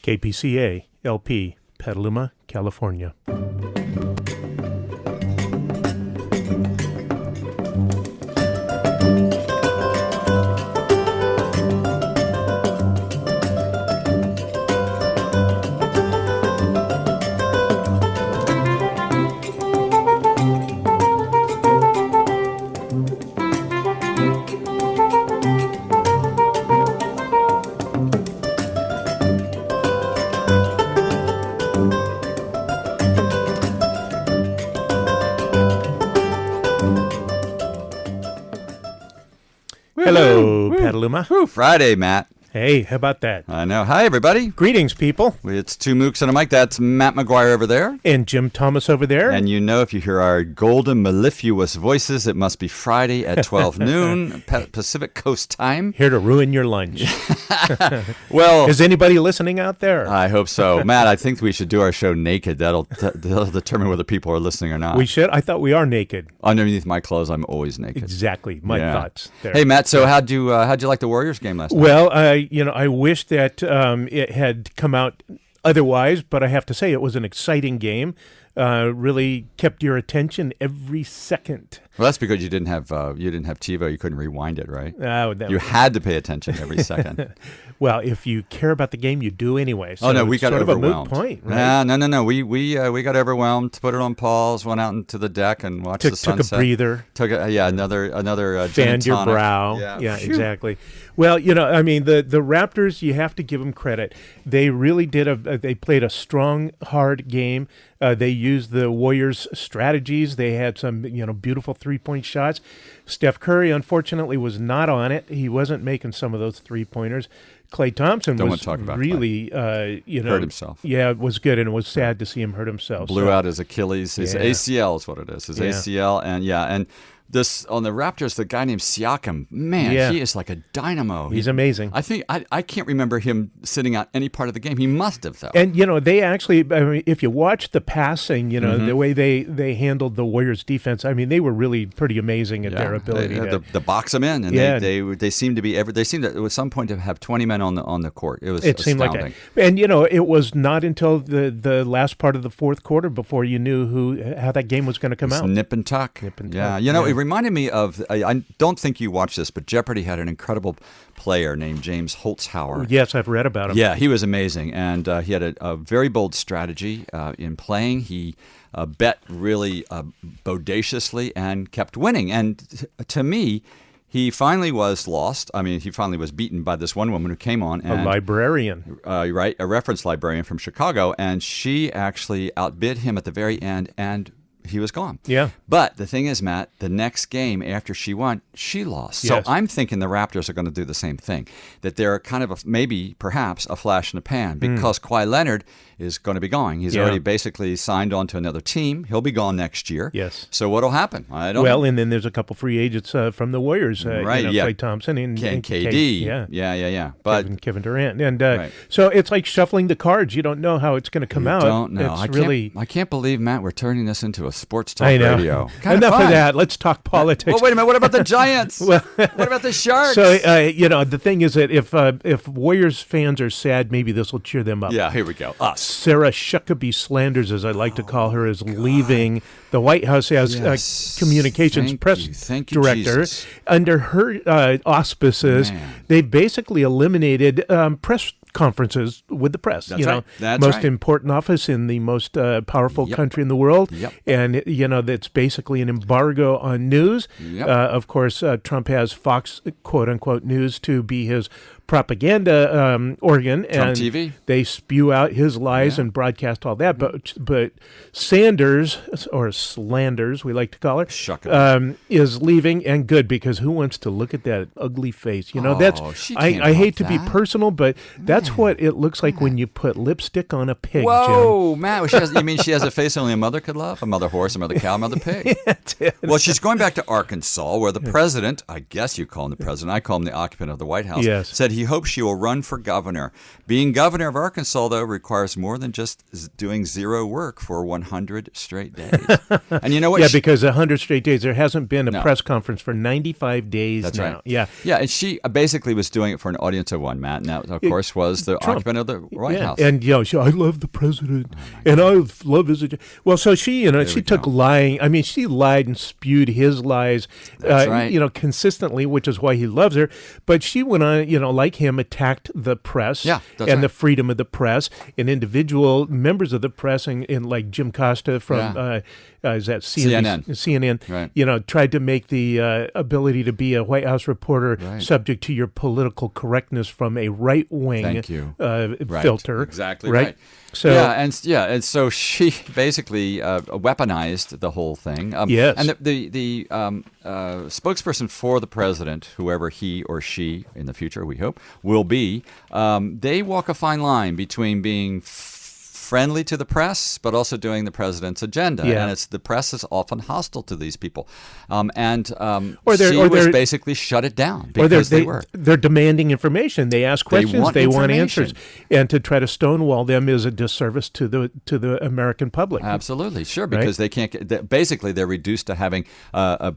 KPCA LP, Petaluma, California. Hello, Petaluma. Friday, Matt. Hey, how about that? I know. Hi, everybody. Greetings, people. It's two Mooks and a mic. That's Matt McGuire over there. And Jim Thomas over there. And you know, if you hear our golden, mellifluous voices, it must be Friday at 12 noon Pacific Coast time. Here to ruin your lunch. Well, is anybody listening out there? I hope so. Matt, I think we should do our show naked. That'll determine whether people are listening or not. We should? I thought we are naked. Underneath my clothes, I'm always naked. Exactly. My thoughts there. Hey, Matt, so how'd you like the Warriors game last night? Well, I wish that it had come out otherwise, but I have to say it was an exciting game. Really kept your attention every second. Well, that's because you didn't have TiVo. You couldn't rewind it, right? You had to pay attention every second. Well, if you care about the game, you do anyway. So no, we got overwhelmed. Of a moot point, right? No. We got overwhelmed. Put it on pause. Went out into the deck and watched the sunset. Took a breather. Another fanned your brow. Yeah, exactly. Well, the Raptors, you have to give them credit. They really did they played a strong, hard game. They used the Warriors' strategies. They had some, beautiful three-point shots. Steph Curry, unfortunately, was not on it. He wasn't making some of those three-pointers. Klay Thompson really, hurt himself. Yeah, it was good, and it was sad to see him hurt himself. Blew out his Achilles. His ACL is what it is. His ACL, and this on the Raptors, the guy named Siakam, he is like a dynamo. He's amazing. I think I can't remember him sitting out any part of the game. He must have, though. And they actually, if you watch the passing, the way they handled the Warriors' defense, they were really pretty amazing at their ability to box them in, and they seemed to be they seemed to at some point to have 20 men on the court. It seemed astounding. like it. And it was not until the last part of the fourth quarter before you knew how that game was going to come out. Nip and tuck. It reminded me of, I don't think you watched this, but Jeopardy had an incredible player named James Holtzhauer. Yes, I've read about him. Yeah, he was amazing, and he had a very bold strategy in playing. He bet really bodaciously and kept winning. And to me, he finally was lost. He finally was beaten by this one woman who came on. A librarian. Right, a reference librarian from Chicago, and she actually outbid him at the very end, and he was gone. Yeah. But the thing is, Matt, the next game after she won, she lost. Yes. So I'm thinking the Raptors are going to do the same thing, that they're kind of perhaps a flash in the pan, because Kawhi Leonard is going to be going. He's already basically signed on to another team. He'll be gone next year. Yes. So what'll happen? I don't know. Well, and then there's a couple free agents from the Warriors. Right, Klay Thompson and KD. Yeah. But Kevin Durant. And so it's like shuffling the cards. You don't know how it's going to come out. You don't know. I can't believe, Matt, we're turning this into a sports talk radio. Enough of that. Let's talk politics. Well, wait a minute. What about the Giants? What about the Sharks? So, the thing is that if Warriors fans are sad, maybe this will cheer them up. Yeah, here we go. Us. Sarah Huckabee Slanders, as I like to call her, is leaving the White House as communications press director. Jesus. Under her auspices, they've basically eliminated press conferences with the press. That's most important office in the most powerful country in the world. And, that's basically an embargo on news. Of course, Trump has Fox, quote unquote, news to be his propaganda organ, Trump and TV. They spew out his lies and broadcast all that. But Sanders, or Slanders, we like to call her, is leaving, and good, because who wants to look at that ugly face? I hate to be personal, but that's what it looks like when you put lipstick on a pig. Whoa, Jim. Matt! You mean she has a face only a mother could love? A mother horse, a mother cow, a mother pig. Well, she's going back to Arkansas, where the president, I guess you call him the president, I call him the occupant of the White House, said he hopes she will run for governor. Being governor of Arkansas, though, requires more than just doing zero work for 100 straight days. And you know what? Yeah, because 100 straight days. There hasn't been a press conference for 95 days That's now. right. Yeah. Yeah, and she basically was doing it for an audience of one, Matt, and that, of course, was the Trump. occupant of the White House. And, I love the president, and I love his agenda. Well, so she, she took lying. I mean, she lied and spewed his lies, That's right. consistently, which is why he loves her. But she went on, like him, attacked the press and the freedom of the press, and individual members of the press, and like Jim Costa from is that CNN? CNN, tried to make the ability to be a White House reporter subject to your political correctness from a right-wing filter. Exactly right. So and so she basically weaponized the whole thing. Yes. And the spokesperson for the president, whoever he or she in the future, we hope, will be, they walk a fine line between being friendly to the press, but also doing the president's agenda. Yeah. And the press is often hostile to these people. She was basically shut it down because they're demanding information. They ask questions. They want answers. And to try to stonewall them is a disservice to the American public. Absolutely. Sure. Because they can't basically they're reduced to having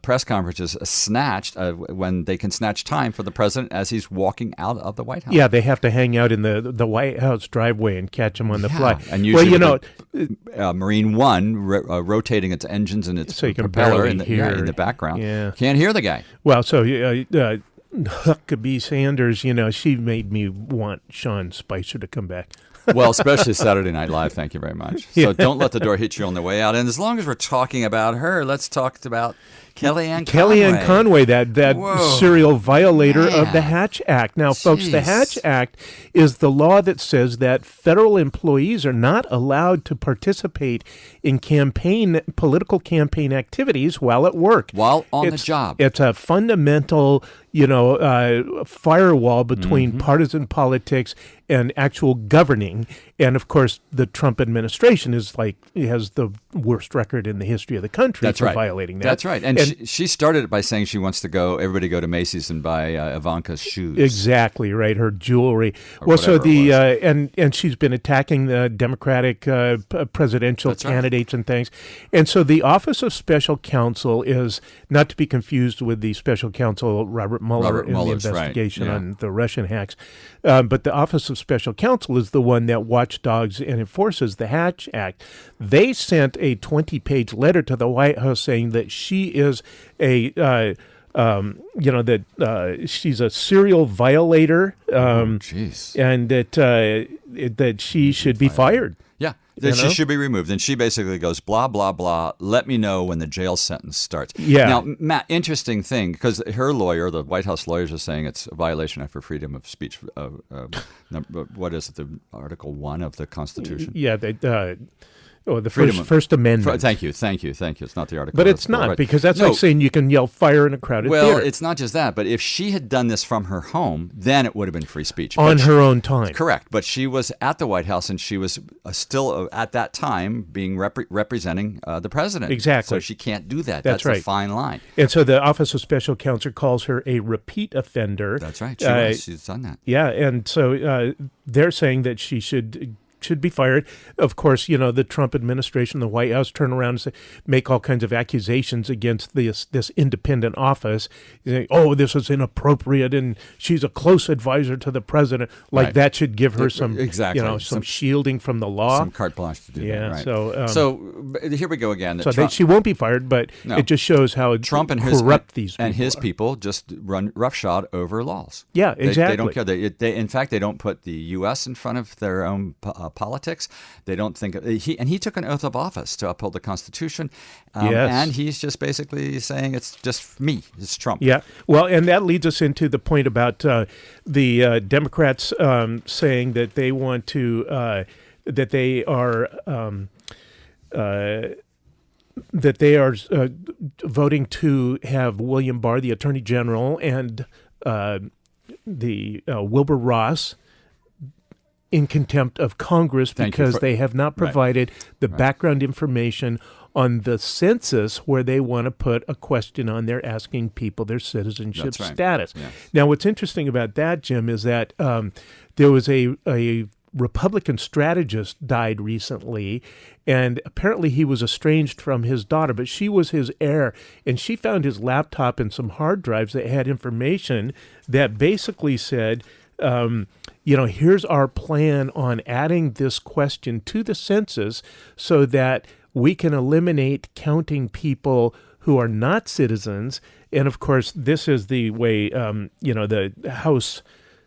press conferences snatched when they can snatch time for the president as he's walking out of the White House. Yeah, they have to hang out in the White House driveway and catch him on the fly. And usually Marine One rotating its engines and its so propeller in the background. Yeah. Can't hear the guy. Well, so Huckabee Sanders, she made me want Sean Spicer to come back. Well, especially Saturday Night Live. Thank you very much. So don't let the door hit you on the way out. And as long as we're talking about her, let's talk about Kellyanne Conway, that serial violator of the Hatch Act. Now, folks, the Hatch Act is the law that says that federal employees are not allowed to participate in political campaign activities while at work. While on the job. It's a fundamental, firewall between partisan politics and actual governing. And of course, the Trump administration has the worst record in the history of the country for violating that. That's right. And she started it by saying she wants everybody go to Macy's and buy Ivanka's shoes. Exactly right. Her jewelry. Well, so and she's been attacking the Democratic presidential candidates and things. And so the Office of Special Counsel is not to be confused with the Special Counsel Robert Mueller in the investigation on the Russian hacks. But the Office of Special Counsel is the one that watchdogs and enforces the Hatch Act. They sent a 20-page letter to the White House saying that she is that she's a serial violator, and that she should be fired. Yeah, that she should be removed. And she basically goes, blah, blah, blah, let me know when the jail sentence starts. Yeah. Now, Matt, interesting thing, because her lawyer, the White House lawyers are saying it's a violation of her freedom of speech. What is it, the Article 1 of the Constitution? Yeah, the First Amendment. Thank you. It's not the article. But it's not, because that's like saying you can yell fire in a crowded theater. Well, it's not just that, but if she had done this from her home, then it would have been free speech. On her own time. Correct. But she was at the White House, and she was still, at that time, being representing the president. Exactly. So she can't do that. That's right. a fine line. And so the Office of Special Counsel calls her a repeat offender. That's right. She's done that. Yeah, and so they're saying that she should be fired. Of course, the Trump administration, the White House, turn around and make all kinds of accusations against this independent office. Saying, this is inappropriate, and she's a close advisor to the president. That should give her some shielding from the law, some carte blanche to do that. Right. So here we go again. So she won't be fired, but it just shows how Trump and his people just run roughshod over laws. Yeah, exactly. They don't care. In fact, they don't put the U.S. in front of their own politics. They don't think he took an oath of office to uphold the Constitution, and he's just basically saying it's just me, it's Trump. Yeah, well, and that leads us into the point about the Democrats saying that they want to that they are voting to have William Barr, the Attorney General, and the Wilbur Ross in contempt of Congress because they have not provided the background information on the census where they want to put a question on there asking people their citizenship status. Yes. Now, what's interesting about that, Jim, is that there was a Republican strategist died recently, and apparently he was estranged from his daughter, but she was his heir, and she found his laptop and some hard drives that had information that basically said, here's our plan on adding this question to the census so that we can eliminate counting people who are not citizens. And of course, this is the way, the House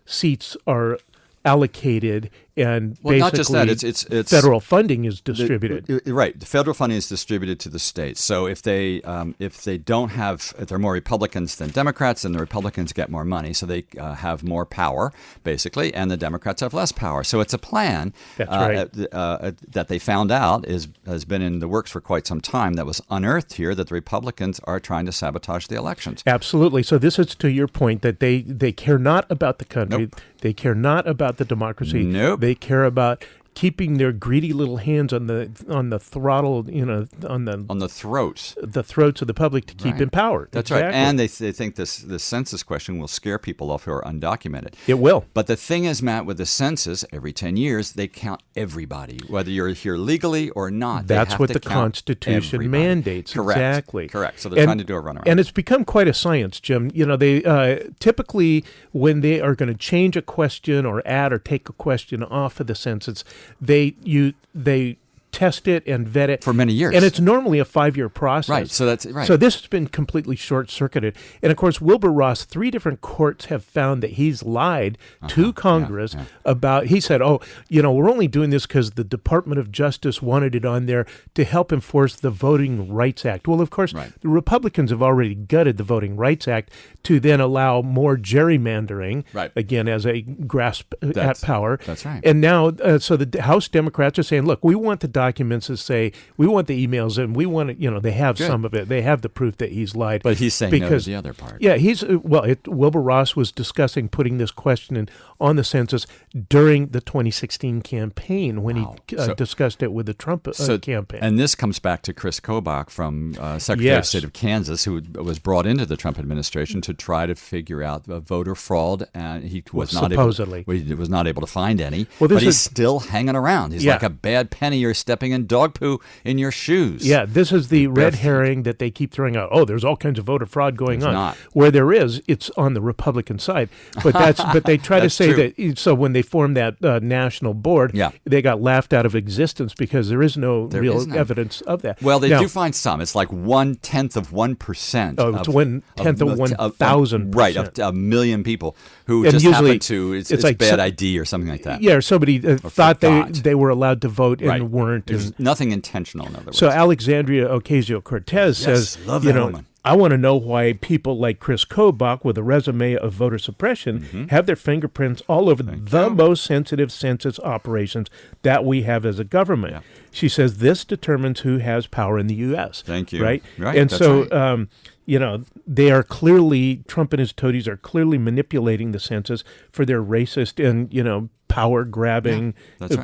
seats are allocated, and basically not just that, it's federal funding is distributed. The federal funding is distributed to the states. So if they're more Republicans than Democrats, then the Republicans get more money, so they have more power, basically, and the Democrats have less power. So it's a plan that they found out has been in the works for quite some time that was unearthed here, that the Republicans are trying to sabotage the elections. Absolutely. So this is to your point that they care not about the country. Nope. They care not about the democracy. Nope. They care about keeping their greedy little hands on the throttle, on the throats of the public to keep in power. That's right. And they think this census question will scare people off who are undocumented. It will. But the thing is, Matt, with the census, every 10 years, they count everybody, whether you're here legally or not. That's what the Constitution mandates. Correct. Exactly. So they're trying to do a runaround. And it's become quite a science, Jim. They typically, when they are going to change a question or add or take a question off of the census, they test it and vet it for many years, and it's normally a 5-year process. Right. So that's right. So this has been completely short-circuited, and of course, Wilbur Ross. 3 different courts have found that he's lied to Congress about. He said, we're only doing this because the Department of Justice wanted it on there to help enforce the Voting Rights Act. Well, of course, the Republicans have already gutted the Voting Rights Act to then allow more gerrymandering. Right. Again, as a grasp at power. That's right. And now, so the House Democrats are saying, look, we want the documents to say, we want the emails, and we want it, they have some of it. They have the proof that he's lied. But he's saying no to the other part. Yeah, Wilbur Ross was discussing putting this question on the census during the 2016 campaign when he discussed it with the Trump campaign. And this comes back to Chris Kobach from Secretary of State of Kansas, who was brought into the Trump administration to try to figure out voter fraud, and he was not able to find any. But he's still hanging around. He's like a bad penny you're stepping in dog poo in your shoes. Yeah, this is the red herring that they keep throwing out. Oh, there's all kinds of voter fraud going on. Not. Where there is, it's on the Republican side. But they try to say that. So when they formed that national board, they got laughed out of existence because there is no real evidence of that. Well, they do find some. It's like 1/10 of 1%. Oh, it's 1/10 of 1,000%. Right, of a million people who just happen to. It's like bad ID or something like that. Yeah, or somebody thought they were allowed to vote and weren't. There's nothing intentional, in other words. So Alexandria Ocasio-Cortez says, I want to know why people like Chris Kobach with a resume of voter suppression have their fingerprints all over the most sensitive census operations that we have as a government. Yeah. She says this determines who has power in the U.S. Thank you. Right? And so, they are clearly, Trump and his toadies are clearly manipulating the census for their racist and, power-grabbing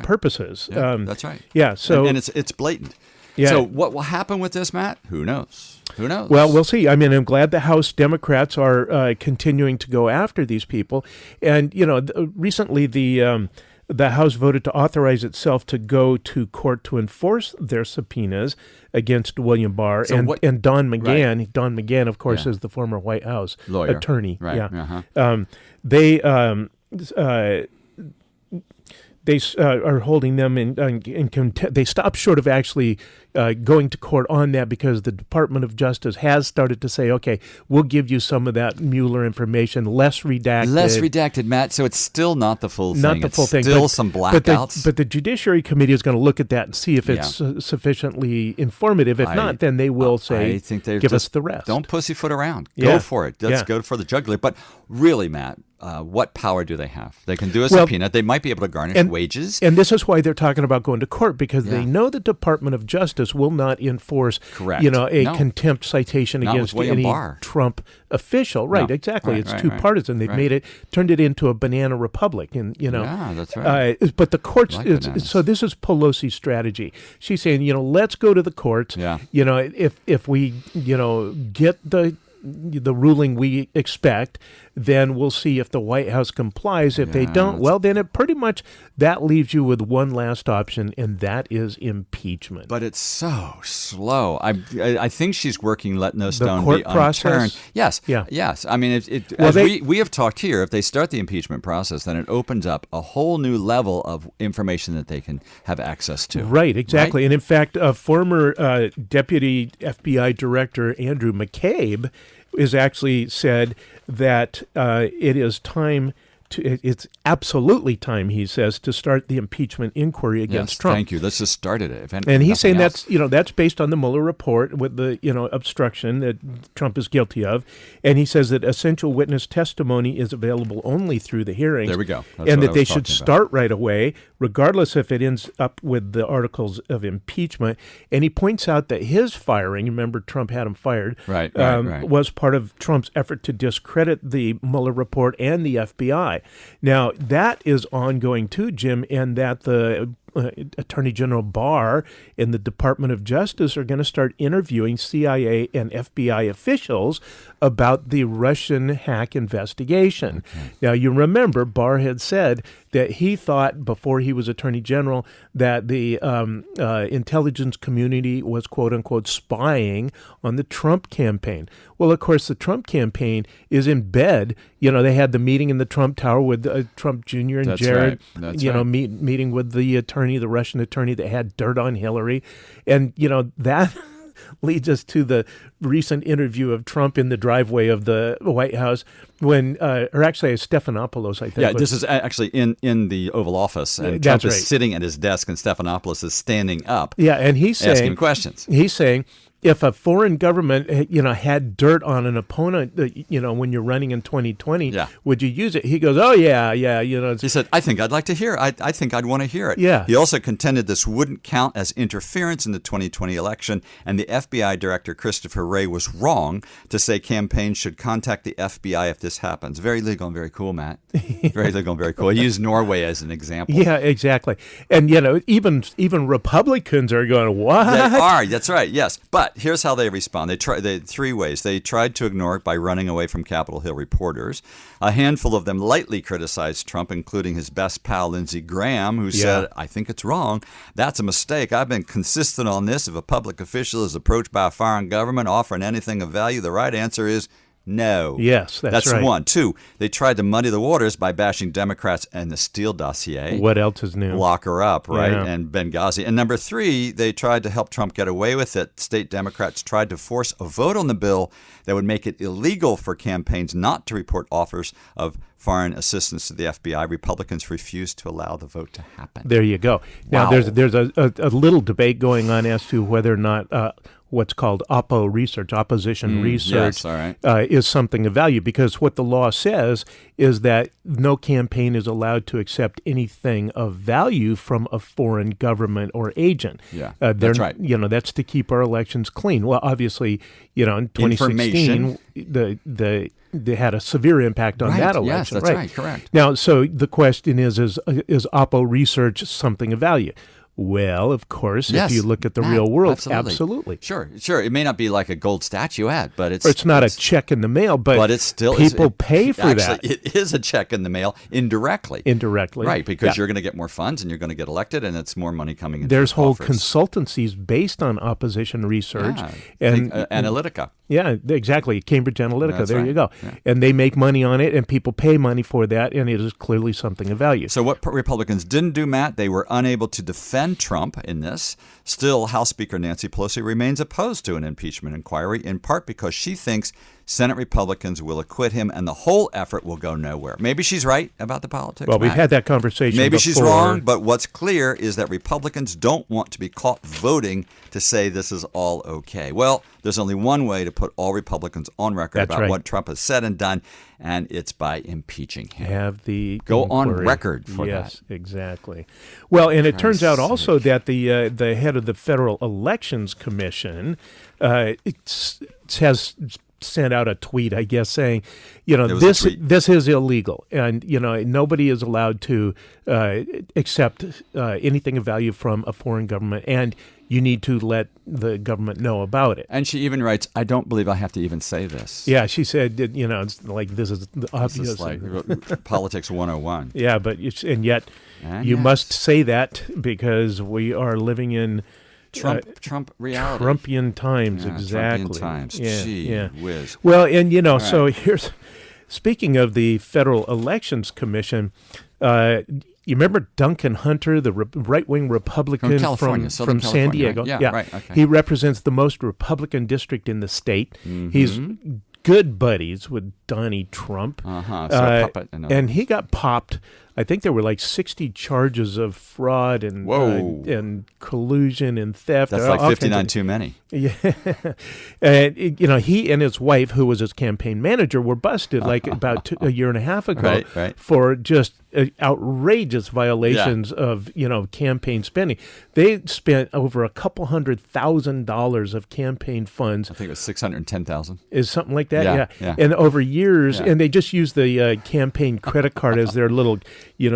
purposes. Yeah, that's right. Yeah. So and it's blatant. Yeah. So what will happen with this, Matt? Who knows? Who knows? Well, we'll see. I mean, I'm glad the House Democrats are continuing to go after these people. And, recently the House voted to authorize itself to go to court to enforce their subpoenas against William Barr and Don McGahn. Right. Don McGahn, of course, is the former White House attorney. Right. Yeah. They are holding them in contempt. They stopped short of actually going to court on that because the Department of Justice has started to say, okay, we'll give you some of that Mueller information, less redacted. Less redacted, Matt, so it's still not the full thing. Not the full thing. Still some blackouts. But the Judiciary Committee is going to look at that and see if it's sufficiently informative. If not, then they will say, give us the rest. Don't pussyfoot around. Go for it. Let's go for the jugular. But really, Matt, what power do they have? They can do a subpoena. They might be able to garnish wages. And this is why they're talking about going to court, because they know the Department of Justice will not enforce, contempt citation against any Trump official. Right, exactly. It's too partisan. They've turned it into a banana republic. And, yeah, that's right. But the courts, so this is Pelosi's strategy. She's saying, let's go to the courts. Yeah. If we, get the ruling we expect, then we'll see if the White House complies. If they don't, well, then it pretty much that leaves you with one last option, and that is impeachment. But it's so slow. I think she's working let no stone the court be process? unturned. Yes. Yeah. Yes. I mean, we have talked here, if they start the impeachment process, then it opens up a whole new level of information that they can have access to. Right. Exactly. Right? And in fact, former Deputy FBI Director Andrew McCabe has actually said that it is time it's absolutely time, he says, to start the impeachment inquiry against Trump. Thank you. Let's just start it. And he's saying that's based on the Mueller report with the obstruction that Trump is guilty of, and he says that essential witness testimony is available only through the hearings. There we go. And that they should start right away, regardless if it ends up with the articles of impeachment. And he points out that his firing, remember Trump had him fired, was part of Trump's effort to discredit the Mueller report and the FBI. Now, that is ongoing too, Jim, and that the Attorney General Barr and the Department of Justice are going to start interviewing CIA and FBI officials about the Russian hack investigation. Okay. Now, you remember Barr had said that he thought before he was Attorney General that the intelligence community was, quote unquote, spying on the Trump campaign. Well, of course, the Trump campaign is in bed. They had the meeting in the Trump Tower with Trump Jr. and Jared, meeting with the Russian attorney that had dirt on Hillary. And, that leads us to the recent interview of Trump in the driveway of the White House when, or actually Stephanopoulos, I think. Yeah, this is actually in the Oval Office, and Trump is sitting at his desk, and Stephanopoulos is standing up. Yeah, and he's saying, asking questions. He's saying, if a foreign government, had dirt on an opponent, when you're running in 2020, would you use it? He goes, oh, yeah. He said, I think I'd like to hear it. I think I'd want to hear it. Yeah. He also contended this wouldn't count as interference in the 2020 election, and the FBI Director Christopher Wray was wrong to say campaigns should contact the FBI if this happens. Very legal and very cool, Matt. Very legal and very cool. He used Norway as an example. Yeah, exactly. And, even Republicans are going, what? They are. That's right. Yes. But here's how they respond. They three ways. They tried to ignore it by running away from Capitol Hill reporters. A handful of them lightly criticized Trump, including his best pal, Lindsey Graham, who said, I think it's wrong. That's a mistake. I've been consistent on this. If a public official is approached by a foreign government offering anything of value, the right answer is no. Yes, that's right. One. Two, they tried to muddy the waters by bashing Democrats and the Steele dossier. What else is new? Lock her up, right? Yeah. And Benghazi. And number three, they tried to help Trump get away with it. State Democrats tried to force a vote on the bill that would make it illegal for campaigns not to report offers of foreign assistance to the FBI. Republicans refused to allow the vote to happen. There you go. Now, there's a little debate going on as to whether or not what's called opposition research is something of value, because what the law says is that no campaign is allowed to accept anything of value from a foreign government or agent. Yeah, that's right. That's to keep our elections clean. Well, obviously, in 2016, they had a severe impact on that election. Yes, that's right. Correct. Now, so the question is Oppo research something of value? Well, of course, if you look at the real world, absolutely. Sure. It may not be like a gold statuette, but it's not a check in the mail, but it's still people pay for that. It is a check in the mail indirectly. Right, because you're going to get more funds and you're going to get elected, and it's more money coming in. There's whole consultancies based on opposition research. And Analytica. Yeah, exactly. Cambridge Analytica. That's there right. You go. Yeah. And they make money on it, and people pay money for that, and it is clearly something of value. So what Republicans didn't do, Matt, they were unable to defend Trump in this. Still, House Speaker Nancy Pelosi remains opposed to an impeachment inquiry, in part because she thinks Senate Republicans will acquit him, and the whole effort will go nowhere. Maybe she's right about the politics. Well, we've had that conversation Maybe before. she's wrong, but what's clear is that Republicans don't want to be caught voting to say this is all okay. Well, there's only one way to put all Republicans on record about what Trump has said and done, and it's by impeaching him. Have the Go on inquiry. record for that. Yes, exactly. Well, and it turns out also that the head of the Federal Elections Commission has sent out a tweet, I guess, saying, this is illegal, and nobody is allowed to accept anything of value from a foreign government, and you need to let the government know about it. And she even writes, I don't believe I have to even say this. Yeah, she said, it's like this is obvious. This is like politics 101. Yeah, but yet you must say that because we are living in Trump reality. Trumpian times, exactly. Trumpian times. Yeah, Gee whiz. Well, and so here's, speaking of the Federal Elections Commission, you remember Duncan Hunter, the right-wing Republican from San Diego? Right? Yeah, right. Okay. He represents the most Republican district in the state. Mm-hmm. He's good buddies with Donnie Trump. So a puppet. And he got popped. I think there were like 60 charges of fraud and collusion and theft. That's like 59 too many. Yeah. And, he and his wife, who was his campaign manager, were busted like about a year and a half ago for just outrageous violations of, campaign spending. They spent over $200,000 of campaign funds. I think it was $610,000. Is something like that? Yeah. And over years, and they just used the campaign credit card as their little,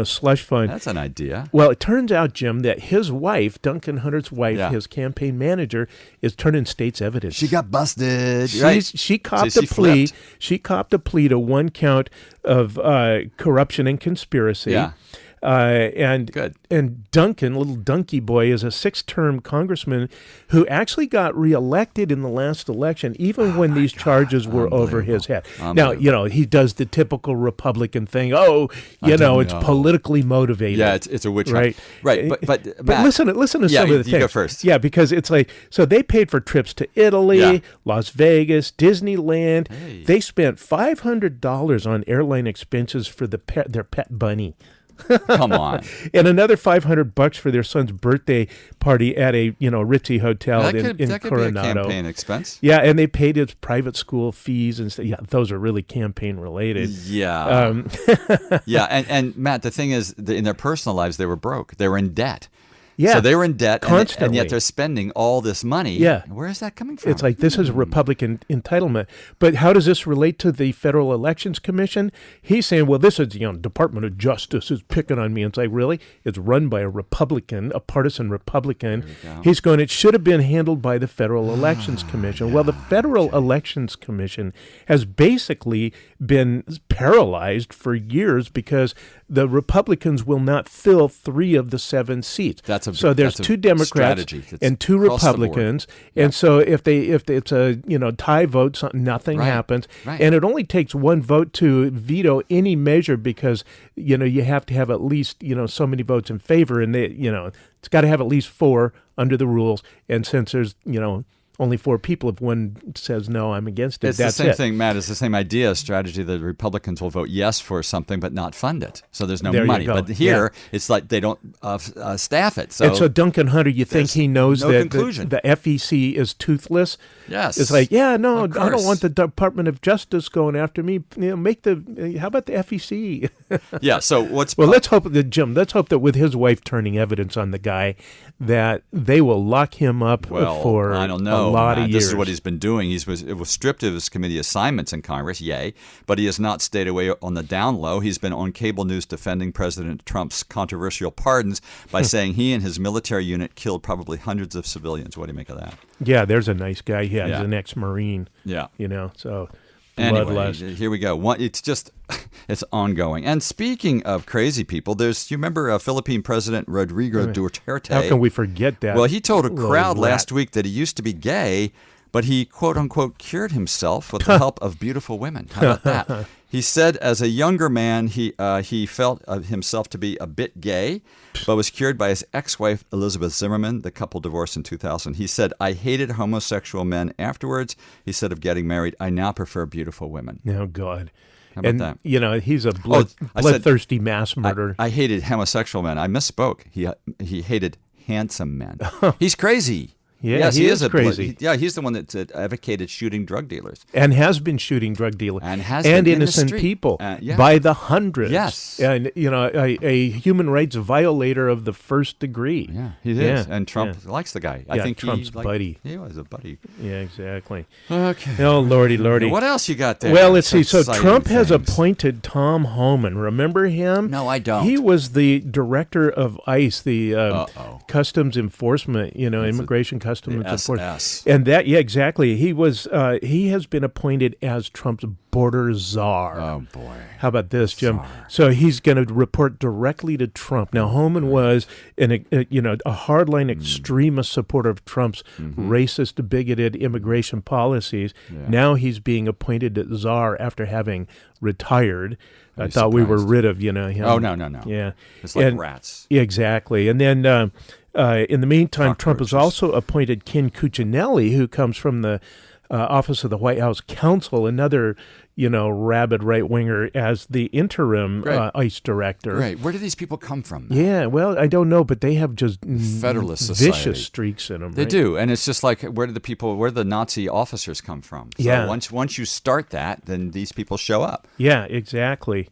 slush fund. That's an idea. Well, it turns out, Jim, that his wife, Duncan Hunter's wife, his campaign manager, is turning state's evidence. She got busted. She copped a plea. She copped a plea to one count of corruption and conspiracy. Yeah. And Duncan, little donkey boy, is a 6-term congressman who actually got reelected in the last election, even when these charges were over his head. Now, he does the typical Republican thing. It's politically motivated. Yeah, it's a witch hunt. Right. But Matt, listen to some of the things. You go first. Yeah, because it's like, so they paid for trips to Italy, Las Vegas, Disneyland. Hey. They spent $500 on airline expenses for their pet bunny. Come on. And another $500 for their son's birthday party at a ritzy hotel in Coronado. That could be a campaign expense. Yeah, and they paid his private school fees and stuff. Yeah, those are really campaign related. Yeah. And Matt, the thing is, in their personal lives, they were broke. They were in debt. Yeah, so they were in debt, and yet they're spending all this money. Yeah. Where is that coming from? It's like, this is Republican entitlement. But how does this relate to the Federal Elections Commission? He's saying, well, this is, Department of Justice is picking on me. And it's like, really? It's run by a Republican, a partisan Republican. He's going, it should have been handled by the Federal Elections Commission. Yeah. Well, the Federal Elections Commission has basically been paralyzed for years because the Republicans will not fill 3 of the 7 seats. So there's 2 Democrats and 2 Republicans, and so if it's a tie vote, nothing happens, and it only takes 1 vote to veto any measure because you have to have at least so many votes in favor, and it's got to have at least 4 under the rules, and since there's only 4 people, if one says no, I'm against it. It's the same thing, Matt. It's the same idea, strategy that the Republicans will vote yes for something but not fund it. So there's no money. But here, it's like they don't staff it. And so Duncan Hunter, you think he knows that the FEC is toothless? Yes. It's like, I don't want the Department of Justice going after me. How about the FEC? Yeah, so what's... Well, let's hope that with his wife turning evidence on the guy, that they will lock him up for I don't know. a lot of years. This is what he's been doing. It was stripped of his committee assignments in Congress, yay, but he has not stayed away on the down low. He's been on cable news defending President Trump's controversial pardons by saying he and his military unit killed probably hundreds of civilians. What do you make of that? Yeah, there's a nice guy. Yeah, he's an ex-Marine. Yeah. So... Anyway, here we go. It's ongoing. And speaking of crazy people, you remember Philippine President Rodrigo Duterte? How can we forget that? Well, he told a crowd last week that he used to be gay, but he, quote unquote, cured himself with the help of beautiful women. How about that? He said as a younger man, he felt himself to be a bit gay, but was cured by his ex-wife, Elizabeth Zimmerman. The couple divorced in 2000. He said, I hated homosexual men afterwards. He said of getting married, I now prefer beautiful women. Oh, God. How about that? You know, he's a bloodthirsty mass murderer. I hated homosexual men. I misspoke. He hated handsome men. He's crazy. Yeah, yes, he is crazy. He's the one that advocated shooting drug dealers. And has been shooting drug dealers. And innocent people by the hundreds. Yes. And, you know, a human rights violator of the first degree. Yeah, he is. And Trump likes the guy. I think Trump's buddy. He was a buddy. Yeah, exactly. Okay. Oh, lordy. What else you got there? Well, let's see. So Trump has appointed Tom Homan. Remember him? No, I don't. He was the director of ICE, the Customs Enforcement, Immigration Customs Enforcement. And that, exactly. He has been appointed as Trump's border czar. Oh, boy. How about this, Jim? So he's going to report directly to Trump. Now, Homan was a hardline extremist supporter of Trump's racist, bigoted immigration policies. Yeah. Now he's being appointed as czar after having retired. I thought we were rid of, him. Oh, no. Yeah. It's like rats. Exactly. And then in the meantime, Trump has also appointed Ken Cuccinelli, who comes from the Office of the White House Counsel, another, rabid right-winger, as the interim ICE director. Right. Where do these people come from? Yeah, well, I don't know, but they have just Federalist vicious streaks in them. They do, and it's just like, where do the Nazi officers come from? So once you start that, then these people show up. Yeah, exactly.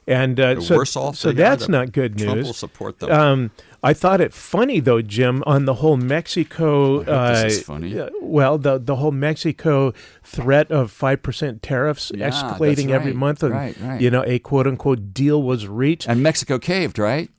And worse off so that's not good news. Trump will support them. I thought it funny, though, Jim, on the whole Mexico. This is funny. Well, the whole Mexico threat of 5% tariffs escalating every month, and a quote unquote deal was reached. And Mexico caved, right?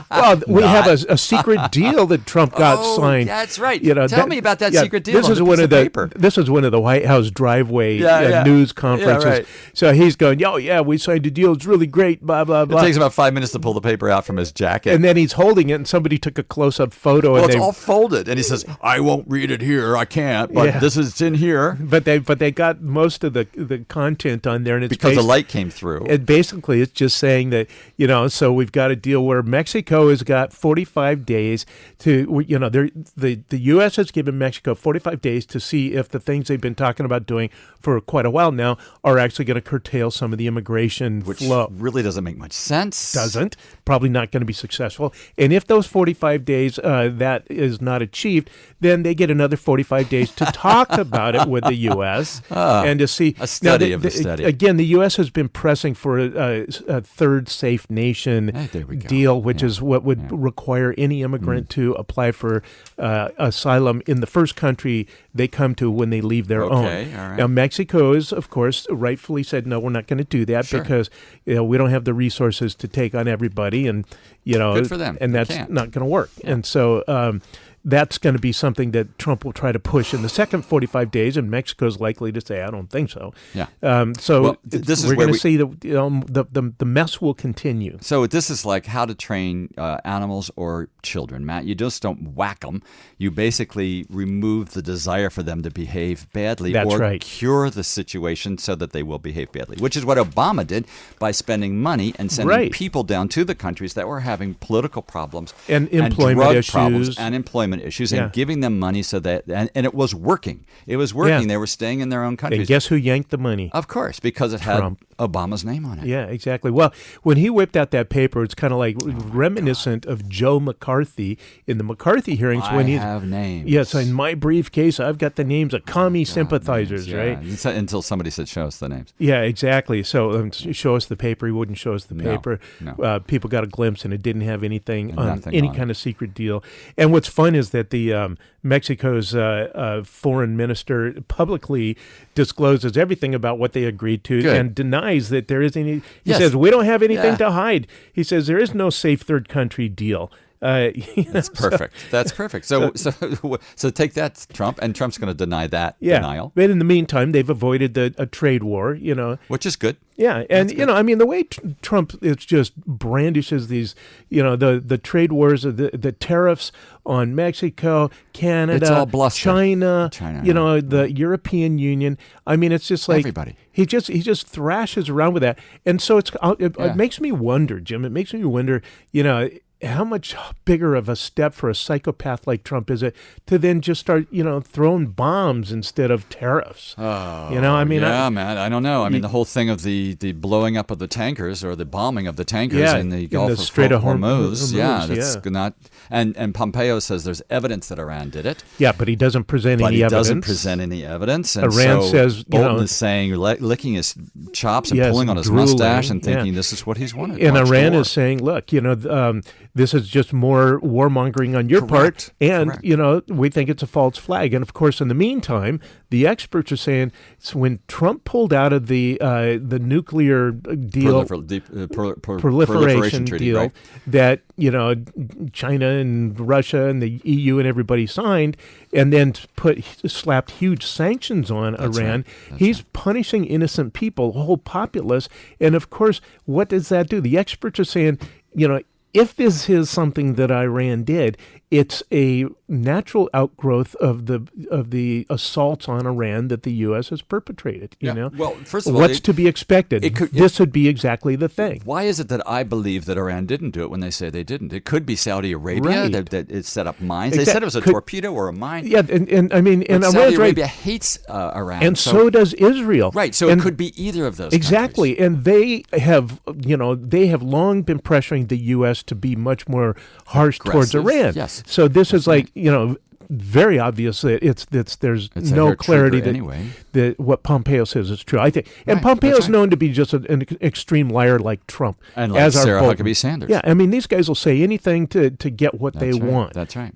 Well, we have a secret deal that Trump got signed. That's right. Tell me about that secret deal. This is one of the White House driveway news conferences. Yeah, right. So he's going, we signed a deal. It's really great. Blah blah blah. It takes about 5 minutes to pull the paper out from his jacket. And then he's holding it, and somebody took a close-up photo. Well, it's all folded, and he says, "I won't read it here. I can't, but this is in here." But they got most of the content on there, and it's because the light came through. And basically, it's just saying that so we've got a deal where Mexico has got 45 days to the U.S. has given Mexico 45 days to see if the things they've been talking about doing for quite a while now are actually going to curtail some of the immigration flow. Really doesn't make much sense. Doesn't. Probably not going to be successful. And if those 45 days that is not achieved, then they get another 45 days to talk about it with the U.S. And to see a study of the study. Again, the U.S. has been pressing for a third safe nation deal, which is what would require any immigrant to apply for asylum in the first country they come to when they leave their own. All right. Now, Mexico is, of course, rightfully said, no, we're not going to do that because we don't have the resources to take on everybody, and good for them. And that's not going to work. Yeah. And so that's going to be something that Trump will try to push in the second 45 days, and Mexico's likely to say, I don't think so. Yeah. We're going to see the mess will continue. So this is like how to train animals or children, Matt. You just don't whack them. You basically remove the desire for them to behave badly cure the situation so that they will behave badly, which is what Obama did by spending money and sending people down to the countries that were having political problems and employment issues. Problems and employment issues and giving them money so that and it was working. It was working. Yeah. They were staying in their own countries. And guess who yanked the money? Of course, because it had Obama's name on it. Yeah, exactly. Well, when he whipped out that paper, it's kind of like reminiscent of Joe McCarthy in the McCarthy hearings. I have names. Yes, in my briefcase, I've got the names of commie sympathizers, right? Until somebody said, show us the names. Yeah, exactly. So show us the paper. He wouldn't show us the paper. No. People got a glimpse, and it didn't have anything on any kind of secret deal. And what's fun is that the Mexico's foreign minister publicly discloses everything about what they agreed to and denies that there is any. He says, we don't have anything to hide. He says, there is no safe third country deal. That's perfect. That's perfect. So take that, Trump, and Trump's going to deny that denial. But in the meantime, they've avoided a trade war, which is good. Yeah, and the way Trump is just brandishes these, the trade wars, the tariffs on Mexico, Canada, it's all bluster. China, the European Union. I mean, it's just like everybody. He just thrashes around with that, and so it makes me wonder, Jim. It makes me wonder, how much bigger of a step for a psychopath like Trump is it to then just start, throwing bombs instead of tariffs? Oh, man, I don't know. I mean, the whole thing of the blowing up of the tankers or the bombing of the tankers in the Gulf of Strait of Hormuz. That's not. And Pompeo says there's evidence that Iran did it. Yeah, but he doesn't present any evidence. Doesn't present any evidence. And Iran says, Bolton is saying, licking his chops and pulling on his mustache and thinking this is what he's wanted. And Iran is saying, look, this is just more warmongering on your part, and we think it's a false flag. And of course, in the meantime, the experts are saying when Trump pulled out of the nuclear deal, proliferation treaty, deal, right? that China and Russia and the EU and everybody signed, and then slapped huge sanctions on Iran. He's punishing innocent people, a whole populace, and of course, what does that do? The experts are saying, if this is something that Iran did, it's a natural outgrowth of the assaults on Iran that the U.S. has perpetrated. Well, first of all, what's to be expected? This would be exactly the thing. Why is it that I believe that Iran didn't do it when they say they didn't? It could be Saudi Arabia that it set up mines. They said it was a torpedo or a mine. Yeah, and I mean, and Saudi Arabia hates Iran, and so does Israel. Right. So it could be either of those. Exactly, countries. And they have long been pressuring the U.S. to be much more harsh towards Iran. Yes. So this is like, very obvious that there's no clarity that what Pompeo says is true. I think, and Pompeo's known to be just an extreme liar like Trump, and like Sarah Huckabee Sanders. Yeah, I mean these guys will say anything to get what they want. That's right.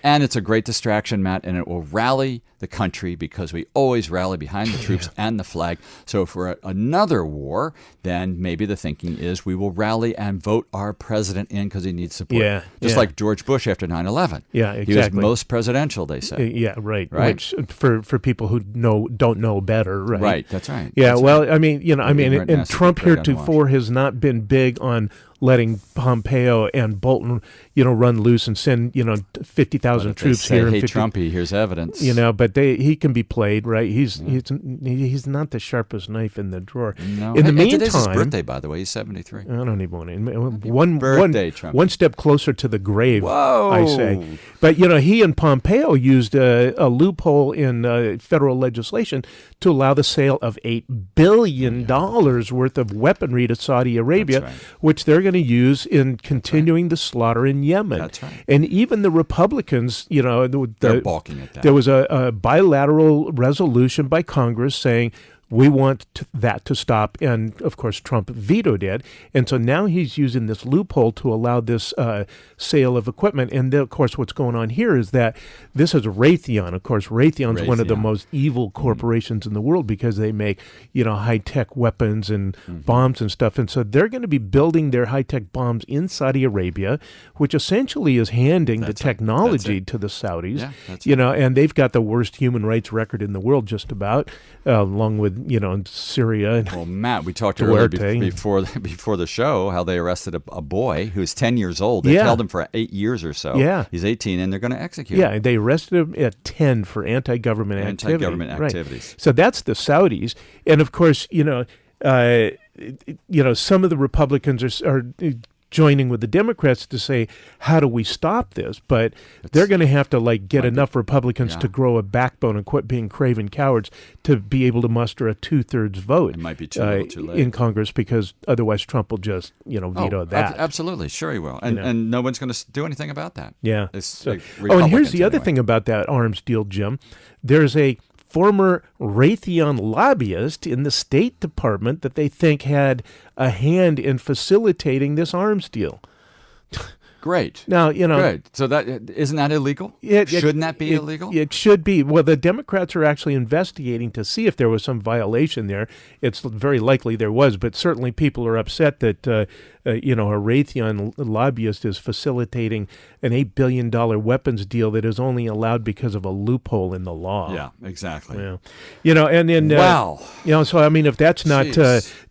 And it's a great distraction, Matt, and it will rally the country because we always rally behind the troops and the flag. So for another war, then maybe the thinking is we will rally and vote our president in because he needs support. Just like George Bush after 9/11. Yeah, exactly. He was most presidential, they say. Yeah, right. Which for people who don't know better, right? Right, that's right. Yeah, that's well, right. I mean, and Trump heretofore has not been big on letting Pompeo and Bolton, run loose and send, 50,000 troops here. Hey, Trumpy, here's evidence. But he can be played, right? He's not the sharpest knife in the drawer. No. In the meantime, today's his birthday, by the way. He's 73. I don't even want to. One step closer to the grave. Whoa. I say. But he and Pompeo used a loophole in federal legislation to allow the sale of $8 billion worth of weaponry to Saudi Arabia, which they're going to use in continuing the slaughter in Yemen. That's right. And even the Republicans, they're balking at that. There was a bilateral resolution by Congress saying, we want that to stop. And, of course, Trump vetoed it. And so now he's using this loophole to allow this sale of equipment. And, of course, what's going on here is that this is Raytheon. Of course, Raytheon's one of the most evil corporations in the world because they make, high-tech weapons and bombs and stuff. And so they're going to be building their high-tech bombs in Saudi Arabia, which essentially is handing the technology to the Saudis. Yeah, that's right. And they've got the worst human rights record in the world just about, along with Syria. And well, Matt, we talked earlier before the show how they arrested a boy who's 10 years old. They held him for 8 years or so. Yeah. He's 18, and they're going to execute him. Yeah, they arrested him at 10 for anti-government activities. Right. So that's the Saudis. And, of course, some of the Republicans are joining with the Democrats to say, how do we stop this? But they're going to have to get enough Republicans to grow a backbone and quit being craven cowards to be able to muster a 2/3 vote. It might be too late in Congress because otherwise Trump will just veto that. Absolutely, sure he will, and no one's going to do anything about that. Yeah. And here's the other thing about that arms deal, Jim. There's a former Raytheon lobbyist in the State Department that they think had a hand in facilitating this arms deal. Great. Now, Good. So isn't that illegal? Shouldn't that be illegal? It should be. Well, the Democrats are actually investigating to see if there was some violation there. It's very likely there was, but certainly people are upset that a Raytheon lobbyist is facilitating an $8 billion weapons deal that is only allowed because of a loophole in the law. Yeah, exactly. Yeah. And then wow. So I mean, if that's not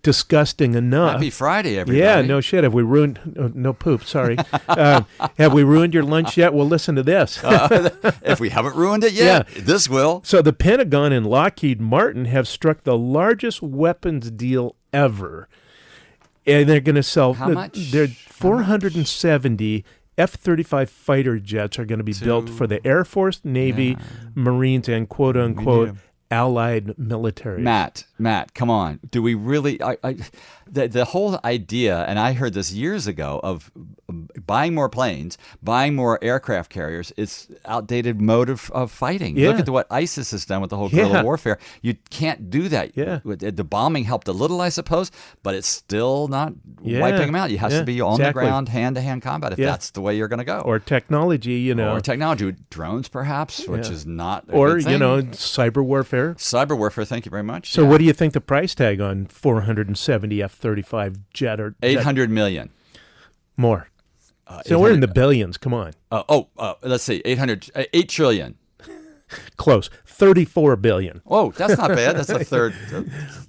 disgusting enough. Happy Friday, everybody. Yeah, no shit. Have we ruined? No poop. Sorry. Have we ruined your lunch yet? Well, listen to this. If we haven't ruined it yet, this will. So the Pentagon and Lockheed Martin have struck the largest weapons deal ever. And they're going to sell. How much? They're 470 F-35 fighter jets are going to be built for the Air Force, Navy, Marines, and quote unquote allied military. Matt, come on. Do we really? The whole idea, and I heard this years ago, of buying more planes, buying more aircraft carriers, it's outdated mode of fighting. Yeah. Look at what ISIS has done with the whole guerrilla warfare. You can't do that. Yeah. The bombing helped a little, I suppose, but it's still not wiping them out. You have to be on the ground, hand-to-hand combat if that's the way you're going to go. Or technology, Or technology. Drones, perhaps, which is not a or, good thing. cyber warfare. Cyber warfare, thank you very much. So what do you think the price tag on 470 F-35 jet or $800 million. More. So we're in the billions. Come on. Let's see. 8 trillion. Close. 34 billion. Oh, that's not bad. That's a third.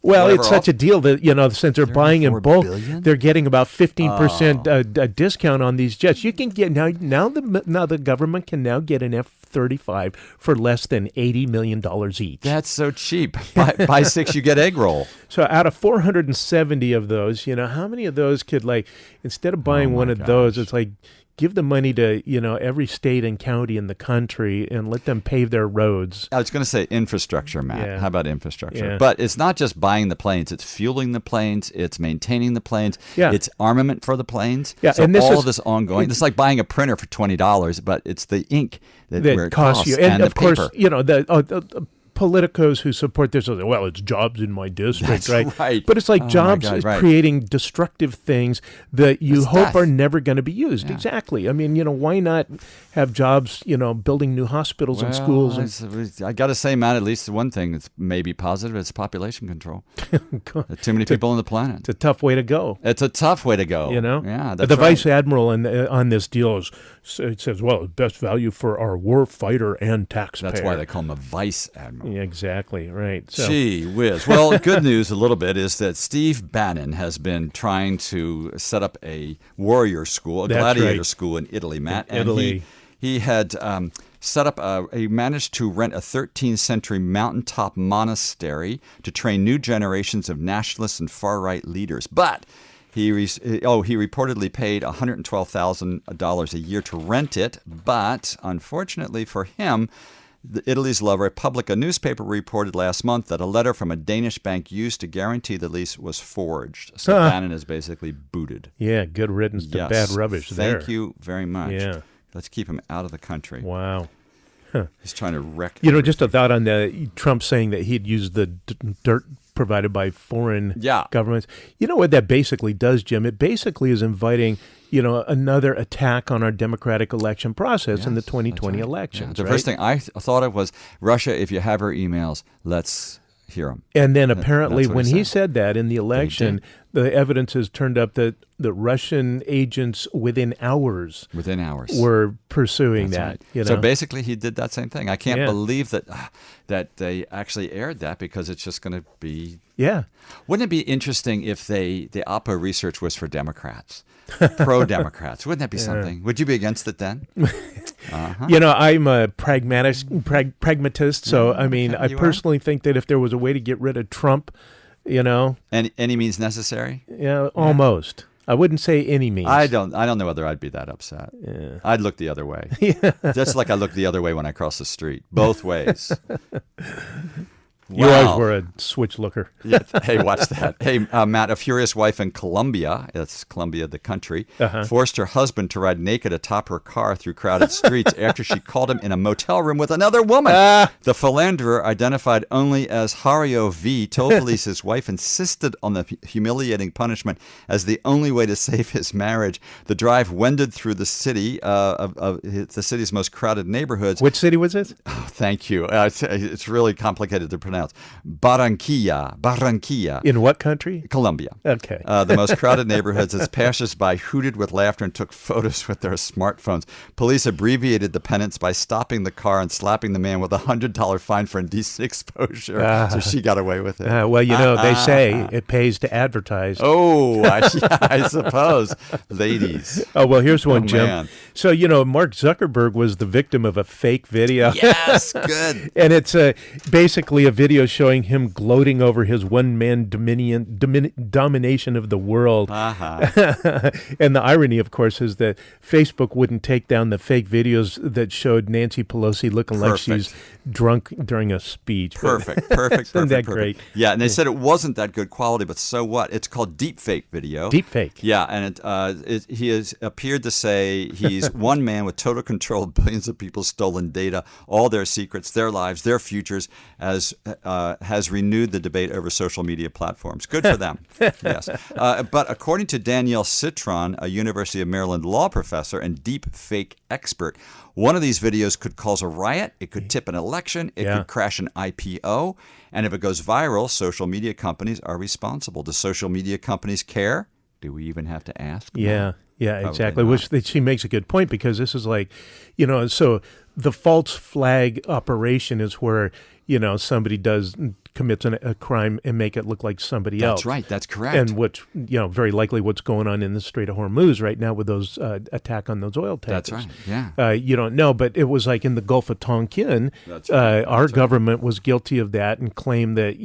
Well, it's such a deal that, since they're buying in bulk, billion? they're getting about 15% discount on these jets. You can get now the government can now get an F-35 for less than $80 million each. That's so cheap. Buy 6, you get egg roll. So out of 470 of those, how many of those could, instead of buying one of those, it's like, give the money to, every state and county in the country and let them pave their roads. I was going to say infrastructure, Matt. Yeah. How about infrastructure? Yeah. But it's not just buying the planes. It's fueling the planes. It's maintaining the planes. Yeah. It's armament for the planes. Yeah. So And this all is, of this ongoing. It's like buying a printer for $20, but it's the ink that costs you. And of the course, paper. the politicos who support this are, well, it's jobs in my district, That's right. But it's like jobs is right. creating destructive things that you hope death. are never going to be used. Yeah. Exactly. I mean, why not have jobs, building new hospitals and schools? I got to say, Matt, at least one thing that's maybe positive is population control. Too many people on the planet. It's a tough way to go. It's a tough way to go. Yeah, that's the right. vice admiral on this deal says, well, best value for our war fighter and taxpayer. That's why they call him a vice admiral. Yeah, exactly, right. So. Gee whiz. Well, good news a little bit is that Steve Bannon has been trying to set up a warrior school, a gladiator school in Italy, Matt. In Italy. He had set up he managed to rent a 13th century mountaintop monastery to train new generations of nationalists and far-right leaders. But he reportedly paid $112,000 a year to rent it. But unfortunately for him, Italy's La Repubblica newspaper reported last month that a letter from a Danish bank used to guarantee the lease was forged. So Bannon is basically booted. Yeah, good riddance to bad rubbish there. Thank you very much. Yeah. Let's keep him out of the country. Wow. He's trying to wreck just a thought on Trump saying that he'd use the dirt provided by foreign governments. You know what that basically does, Jim? It basically is inviting another attack on our democratic election process in the 2020 elections. The first thing I thought of was, Russia, if you have our emails, let's hear them. And then apparently when he said that in the election, the evidence has turned up that the Russian agents within hours were pursuing that. Right. So basically he did that same thing. I can't believe that they actually aired that, because it's just going to be... Yeah. Wouldn't it be interesting if the Oppo research was for Democrats? Pro-Democrats. Wouldn't that be something? Would you be against it then? I'm a pragmatist, so I personally think that if there was a way to get rid of Trump, any means necessary? Yeah, almost. I wouldn't say any means. I don't know whether I'd be that upset. Yeah. I'd look the other way. Just like I look the other way when I cross the street. Both ways. You always were a switch looker. Hey, watch that. Hey, Matt, a furious wife in Colombia, that's Colombia, the country, forced her husband to ride naked atop her car through crowded streets after she called him in a motel room with another woman. The philanderer, identified only as Hario V, told police his wife insisted on the humiliating punishment as the only way to save his marriage. The drive wended through the city, of the city's most crowded neighborhoods. Which city was this? Oh, thank you. It's really complicated to pronounce. pronounce. Barranquilla. In what country? Colombia. Okay. The most crowded neighborhoods as passers-by hooted with laughter and took photos with their smartphones. Police abbreviated the penance by stopping the car and slapping the man with a $100 fine for indecent exposure. So she got away with it. Well, they say it pays to advertise. Oh, I suppose. Ladies. Oh, well, here's one, Jim. Man. So, Mark Zuckerberg was the victim of a fake video. Yes, good. And it's basically a video showing him gloating over his one-man domination of the world. Uh-huh. And the irony, of course, is that Facebook wouldn't take down the fake videos that showed Nancy Pelosi looking like she's drunk during a speech. Perfect. Isn't that great? Yeah, and they said it wasn't that good quality, but so what? It's called deepfake video. Deepfake. Yeah, and he has appeared to say he's one man with total control of billions of people's stolen data, all their secrets, their lives, their futures, as has renewed the debate over social media platforms. Good for them. Yes. But according to Danielle Citron, a University of Maryland law professor and deep fake expert, one of these videos could cause a riot, it could tip an election, it could crash an IPO, and if it goes viral, social media companies are responsible. Do social media companies care? Do we even have to ask? Yeah, exactly. Which she makes a good point, because this is like, so the false flag operation is where, somebody commits a crime and make it look like somebody else. That's right. That's correct. And which, very likely what's going on in the Strait of Hormuz right now with those attack on those oil tankers. That's right. Yeah. You don't know, but it was like in the Gulf of Tonkin. That's right. Our government was guilty of that and claimed that,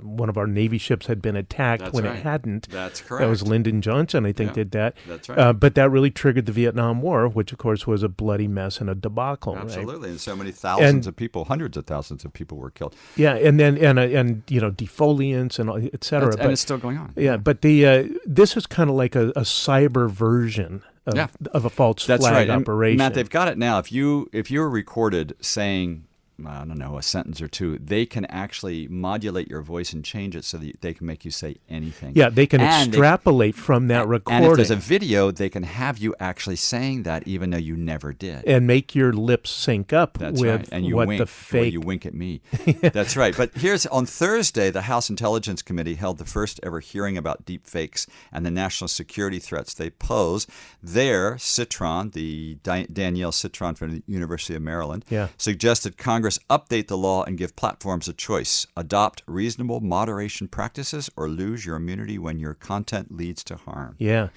one of our Navy ships had been attacked it hadn't. That's correct. That was Lyndon Johnson, I think, did that. That's right. But that really triggered the Vietnam War, which, of course, was a bloody mess and a debacle. Absolutely. Right? And so many thousands of people, hundreds of thousands of people were killed. Yeah, and then defoliants and et cetera. And it's still going on. Yeah, but this is kind of like a cyber version of a false flag operation. And Matt, they've got it now. If you were recorded saying, I don't know, a sentence or two, they can actually modulate your voice and change it so that they can make you say anything. Yeah, they can extrapolate from that recording. And if there's a video, they can have you actually saying that even though you never did. And make your lips sync up with and you what wink, the fake... you wink at me. That's right. But on Thursday, the House Intelligence Committee held the first ever hearing about deep fakes and the national security threats they pose. There, Citron, Danielle Citron from the University of Maryland, suggested Congress update the law and give platforms a choice. Adopt reasonable moderation practices or lose your immunity when your content leads to harm. Yeah.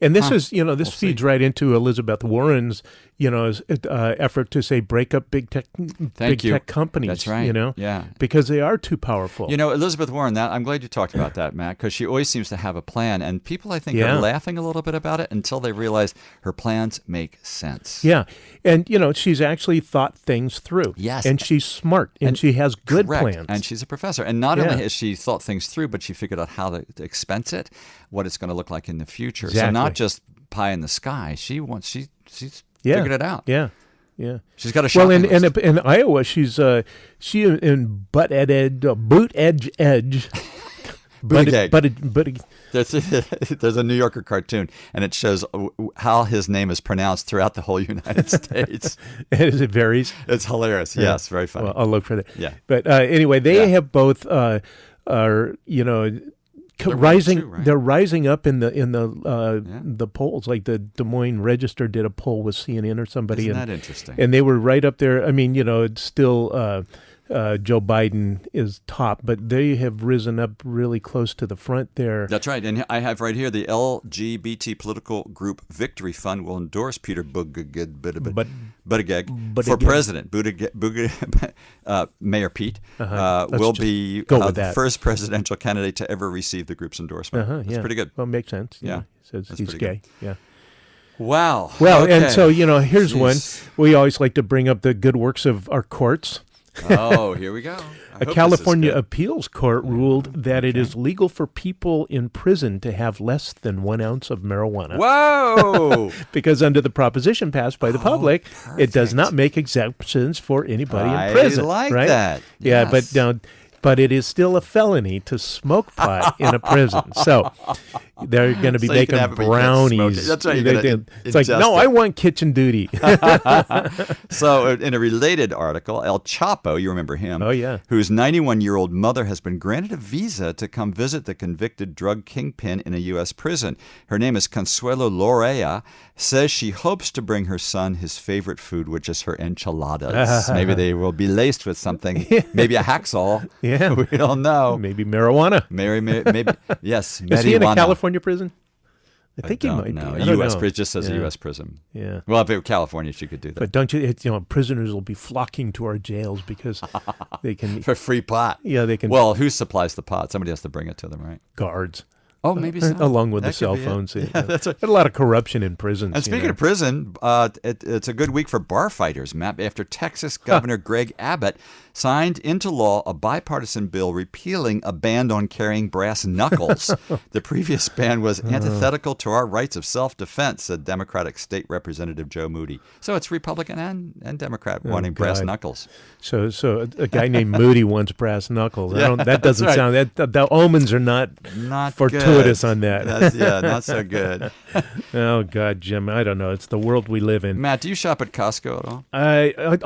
And this is, this feeds right into Elizabeth Warren's, effort to say break up big tech companies. That's right. Because they are too powerful. Elizabeth Warren, I'm glad you talked about that, Matt, because she always seems to have a plan. And people, I think, are laughing a little bit about it until they realize her plans make sense. Yeah. And, she's actually thought things through. Yes. And she's smart. And she has good plans. And she's a professor. And not only has she thought things through, but she figured out how to expense it, what it's going to look like in the future. Exactly. So not just pie in the sky. She's figured it out. Yeah. Yeah, she's got a shopping list. And in Iowa, she in Boot Edge. There's a New Yorker cartoon, and it shows how his name is pronounced throughout the whole United States. It varies. It's hilarious. Yeah. Yes, very funny. Well, I'll look for that. Yeah. But anyway, they have both rising. Too, right? They're rising up in the polls. Like the Des Moines Register did a poll with CNN or somebody. Isn't that interesting? And they were right up there. I mean, it's still Joe Biden is top, but they have risen up really close to the front there. That's right. And I have right here the LGBT political group Victory Fund will endorse Peter Buttigieg for president. Mayor Pete will be the first presidential candidate to ever receive the group's endorsement. That's pretty good. Well, it makes sense. Yeah. Says he's gay. Good. Yeah. Wow. Well, and so, here's one. We always like to bring up the good works of our courts. Oh, here we go. A California appeals court ruled that it is legal for people in prison to have less than 1 ounce of marijuana. Whoa! Because under the proposition passed by the public, it does not make exceptions for anybody in prison. I like right? that. Yeah, yes. but it is still a felony to smoke pot in a prison. So they're going to be making brownies. That's right. It's like, no, I want kitchen duty. So in a related article, El Chapo, you remember him? Oh, yeah. Whose 91-year-old mother has been granted a visa to come visit the convicted drug kingpin in a U.S. prison. Her name is Consuelo Lorea. Says she hopes to bring her son his favorite food, which is her enchiladas. Maybe they will be laced with something, maybe a hacksaw. Yeah. We don't know. Maybe marijuana. Maybe yes, marijuana. Is he in a California prison? I think he might know. be. U.S. prison just says a U.S. prison. Yeah. Well, if it were California, she could do that. But don't you? Prisoners will be flocking to our jails because they can for free pot. Yeah, they can. Well, who supplies the pot? Somebody has to bring it to them, right? Guards. Oh, maybe so. Along with the cell phones. Yeah, that's right. A lot of corruption in prisons. And speaking of prison, it's a good week for bar fighters, Matt, after Texas Governor Greg Abbott signed into law a bipartisan bill repealing a ban on carrying brass knuckles. The previous ban was antithetical to our rights of self-defense, said Democratic State Representative Joe Moody. So it's Republican and Democrat wanting brass knuckles. So a guy named Moody wants brass knuckles. That doesn't sound. The omens are not fortuitous on that. Not so good. Oh God, Jim, I don't know. It's the world we live in. Matt, do you shop at Costco at all?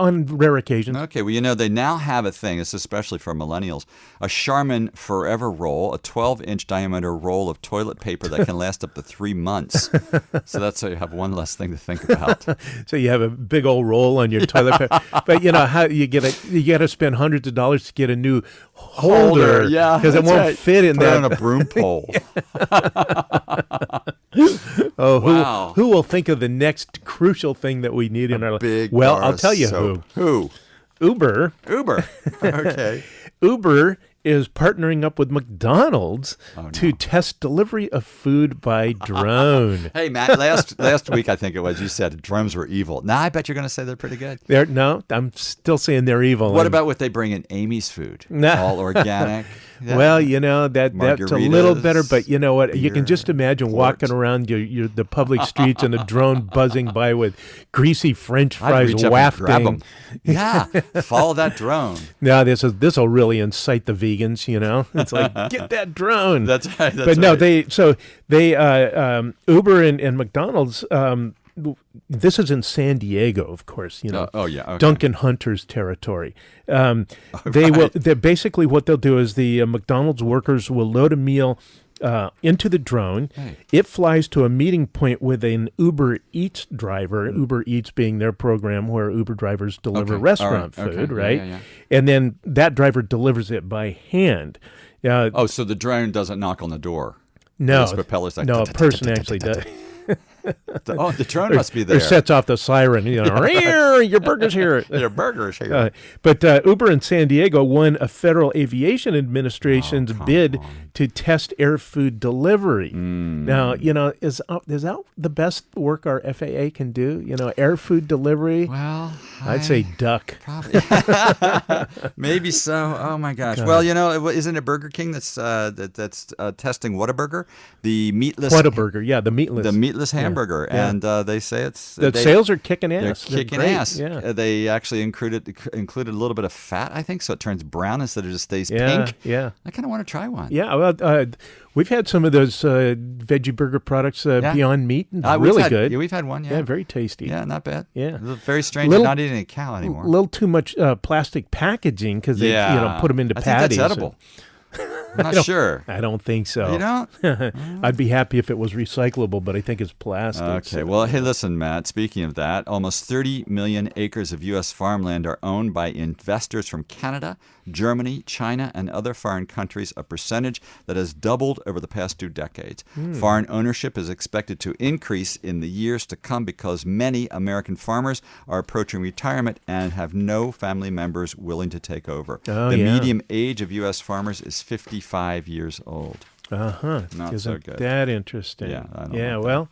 On rare occasions. Okay, well, they now have a thing, it's especially for millennials, a Charmin Forever roll, a 12-inch diameter roll of toilet paper that can last up to 3 months. So that's so you have one less thing to think about. So you have a big old roll on your toilet paper, but how you got to spend hundreds of dollars to get a new holder, because it won't fit in that. On a broom pole. Who will think of the next crucial thing that we need in our life? Well, I'll tell you who. Uber. Okay. Uber is partnering up with McDonald's to test delivery of food by drone. Hey, Matt, last week, I think it was, you said drones were evil. Now I bet you're going to say they're pretty good. No, I'm still saying they're evil. What about what they bring in Amy's food? All organic? Well, that's a little better, but you know what? Beer, you can just imagine walking around the public streets and a drone buzzing by with greasy French fries wafting. Grab them. Yeah, follow that drone. Now this will really incite the vegans. It's like, get that drone. That's right. But no, they Uber and McDonald's. This is in San Diego, of course. Okay. Duncan Hunter's territory. They basically what they'll do is the McDonald's workers will load a meal into the drone. Hey. It flies to a meeting point with an Uber Eats driver. Uber Eats being their program where Uber drivers deliver restaurant food, right? Yeah. And then that driver delivers it by hand. So the drone doesn't knock on the door. No, a person actually does. The drone must be there. Or sets off the siren. Your burger's here. Your burger's here. But Uber in San Diego won a Federal Aviation Administration's bid to test air food delivery. Now, is that the best work our FAA can do? Air food delivery. Well, I'd say duck. Probably. Maybe so. Oh my gosh. God. Well, isn't it Burger King that's testing Whataburger, the meatless Whataburger? Yeah, the meatless hamburger, and they say sales are kicking ass. They're kicking ass. Yeah. They actually included a little bit of fat, I think, so it turns brown instead of just stays pink. Yeah, I kind of want to try one. Yeah, well, we've had some of those veggie burger products, Beyond Meat, really good. Yeah, we've had one. Yeah, very tasty. Yeah, not bad. Yeah, very strange. Not eating a cow anymore. A little too much plastic packaging because they put them into patties. I think that's edible. I'm not sure. I don't think so. You don't? I'd be happy if it was recyclable, but I think it's plastic. Okay. Well, hey, listen, Matt, speaking of that, almost 30 million acres of U.S. farmland are owned by investors from Canada, Germany, China, and other foreign countries, a percentage that has doubled over the past 2 decades. Foreign ownership is expected to increase in the years to come because many American farmers are approaching retirement and have no family members willing to take over. The median age of U.S. farmers is 55 years old. Not Isn't so good. That interesting. Yeah, I don't know well,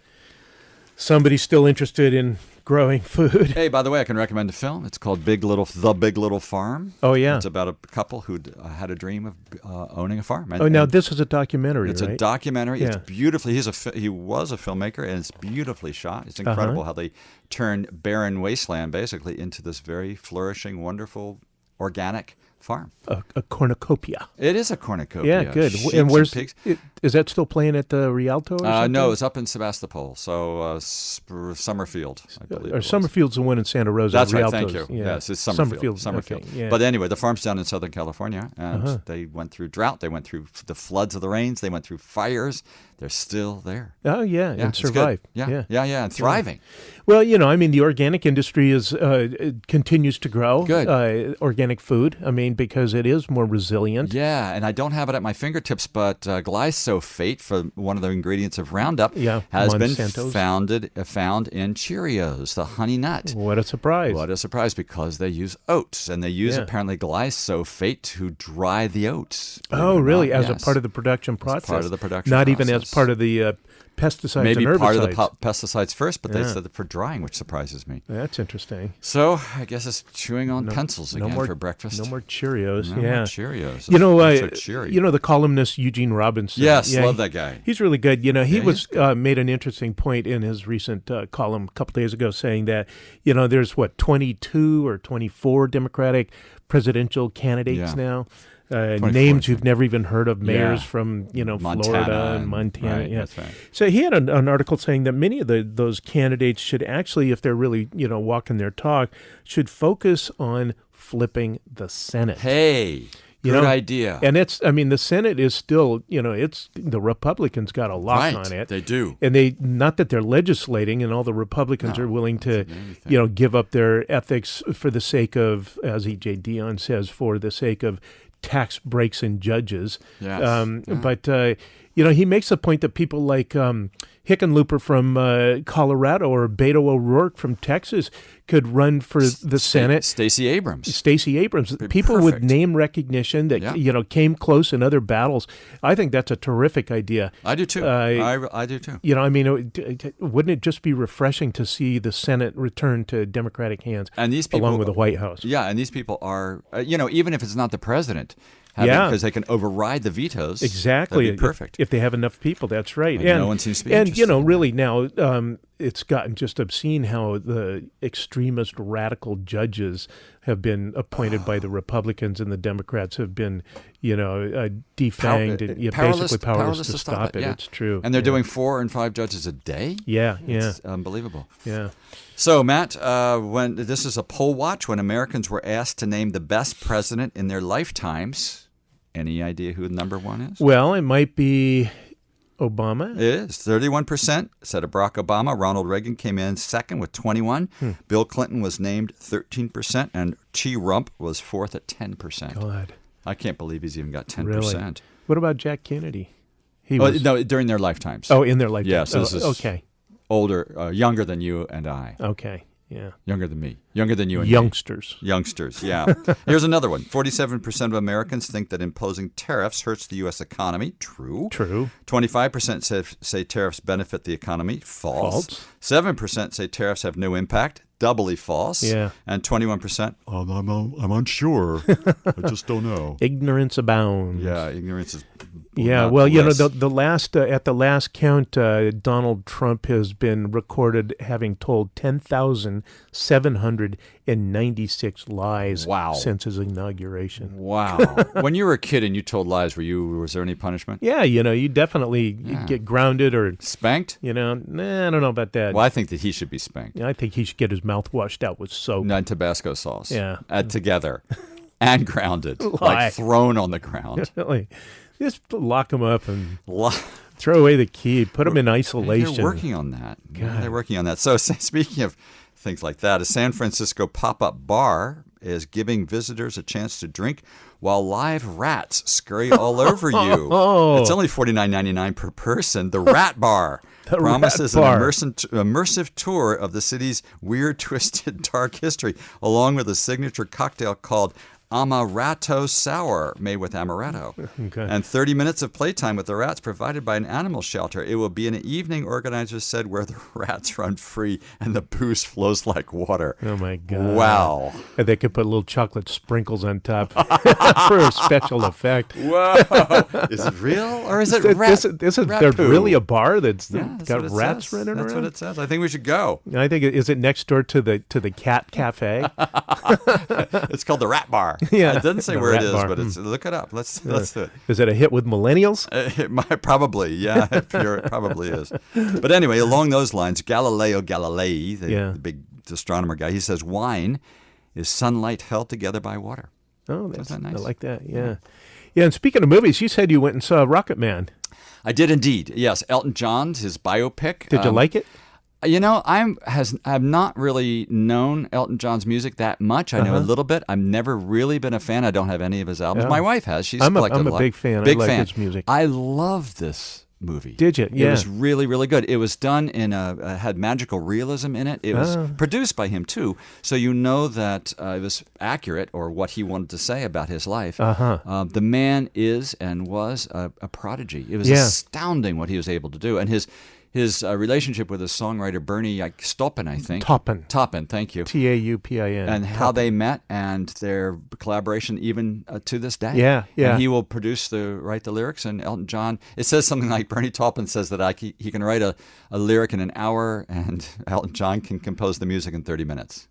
somebody's still interested in growing food. Hey, by the way, I can recommend a film. It's called The Big Little Farm. Oh, yeah. It's about a couple who had a dream of owning a farm. Now this is a documentary, It's right? a documentary. Yeah. It's beautifully. He was a filmmaker, and it's beautifully shot. It's incredible how they turned barren wasteland basically into this very flourishing, wonderful, organic farm. A cornucopia. It is a cornucopia. Yeah, good. Sheep And where's pigs. Is that still playing at the Rialto or something? No, it's up in Sebastopol, so Summerfield, I believe. Or Summerfield's the one in Santa Rosa. That's right, Rialto's, thank you. Yeah. Yes, it's Summerfield. Okay, yeah. But anyway, the farm's down in Southern California, and they went through drought. They went through the floods of the rains. They went through fires. They're still there. Oh, yeah, and survived. Yeah, and thriving. Well, I mean, the organic industry continues to grow. Good. Organic food, I mean, because it is more resilient. Yeah, and I don't have it at my fingertips, but glyphosate, for one of the ingredients of Roundup, has Monsanto's. been found in Cheerios, the honey nut. What a surprise. What a surprise, because they use oats, and they use apparently glyphosate to dry the oats. Oh, really? As a part of the production process? Part of the production Not process. even as part of the pesticides Maybe and herbicides. part of the pesticides first, but they said it for drying, which surprises me. That's interesting. So I guess it's chewing on pencils again for breakfast. No more Cheerios. No more Cheerios. The columnist Eugene Robinson. Yes, love that guy. He's really good. He made an interesting point in his recent column a couple days ago, saying that there's 22 or 24 Democratic presidential candidates now. Names you've never even heard of, mayors from Florida and Montana. Right, that's right. So he had an article saying that many of those candidates should actually, if they're really walking their talk, should focus on flipping the Senate. Hey, good idea. And the Senate is still, it's the Republicans got a lock on it. They do. And not that they're legislating, and all the Republicans are willing to, give up their ethics for the sake of, as E.J. Dionne says, for the sake of tax breaks and judges. Yes. But, he makes the point that people like Hickenlooper from Colorado or Beto O'Rourke from Texas could run for the Senate. Stacey Abrams. People with name recognition that, came close in other battles. I think that's a terrific idea. I do too. I do too. Wouldn't it just be refreshing to see the Senate return to Democratic hands and these people, along with the White House? Yeah, and these people are, even if it's not the president, because they can override the vetoes. Exactly. That'd be perfect. If they have enough people, that's right. And no one seems to be interested. And, really now it's gotten just obscene how the extremist radical judges have been appointed by the Republicans, and the Democrats have been, defanged and basically powerless to stop it. Yeah. It's true. And they're doing 4 and 5 judges a day? It's unbelievable. Yeah. So, Matt, when this is a poll watch, when Americans were asked to name the best president in their lifetimes, any idea who number one is? Well, it might be Obama. It is. 31% said Barack Obama. Ronald Reagan came in second with 21. Bill Clinton was named 13%, and Chi Rump was fourth at 10%. God. I can't believe he's even got 10%. Really? What about Jack Kennedy? No, during their lifetimes. Oh, in their lifetimes. Yeah, so this is okay. Older, younger than you and I. Okay. Yeah. Younger than me. Younger than you and Youngsters. me. Youngsters, yeah. Here's another one. 47% of Americans think that imposing tariffs hurts the U.S. economy. True. 25% say tariffs benefit the economy. False. 7% say tariffs have no impact. Doubly false. Yeah. And 21%, I'm unsure. I just don't know. Ignorance abounds. Yeah, ignorance is well, the last at the last count, Donald Trump has been recorded having told 10,796 lies since his inauguration. Wow. When you were a kid and you told lies, was there any punishment? Yeah, you definitely get grounded or spanked? I don't know about that. Well, I think that he should be spanked. I think he should get his mouth washed out with soap. And Tabasco sauce. Yeah. Together. And grounded. Like thrown on the ground. Really. Just lock him up and throw away the key. Put him in isolation. They're working on that. Yeah, they're working on that. So speaking of things like that, a San Francisco pop-up bar is giving visitors a chance to drink while live rats scurry all over you. It's only $49.99 per person. The Rat Bar promises an immersive tour of the city's weird, twisted, dark history, along with a signature cocktail called Amaretto Sour, made with amaretto. Okay. And 30 minutes of playtime with the rats provided by an animal shelter. It will be an evening, organizers said, where the rats run free and the booze flows like water. Oh, my God. Wow. And they could put little chocolate sprinkles on top for a special effect. Whoa. Is it real or is it rat? There's really a bar that's got rats running around? That's what it says. I think we should go. I think, is it next door to the cat cafe? It's called the Rat Bar. Yeah, it doesn't say the where it rat is, bar. but look it up. Let's do it. Is it a hit with millennials? It might, probably, yeah, it probably is. But anyway, along those lines, Galileo Galilei, the big astronomer guy, he says wine is sunlight held together by water. Oh, that's Isn't that nice? I like that. Yeah. Yeah, and speaking of movies, you said you went and saw Rocket Man. I did indeed. Yes, Elton John's his biopic. Did you like it? You know, I've not really known Elton John's music that much. I know a little bit. I've never really been a fan. I don't have any of his albums. Yeah. My wife has. She's I'm collected a lot. big fan. Big I like fan. his music. I love this movie. Did you? Yeah. It was really, really good. It was done in had magical realism in it. It was produced by him too, so you know that it was accurate, or what he wanted to say about his life. The man is and was a prodigy. It was astounding what he was able to do, and his relationship with his songwriter Bernie Taupin, I think. Taupin, thank you. Taupin. And how they met and their collaboration even to this day. Yeah. And he will write the lyrics, and Elton John. It says something like Bernie Taupin says that he can write a lyric in an hour, and Elton John can compose the music in 30 minutes.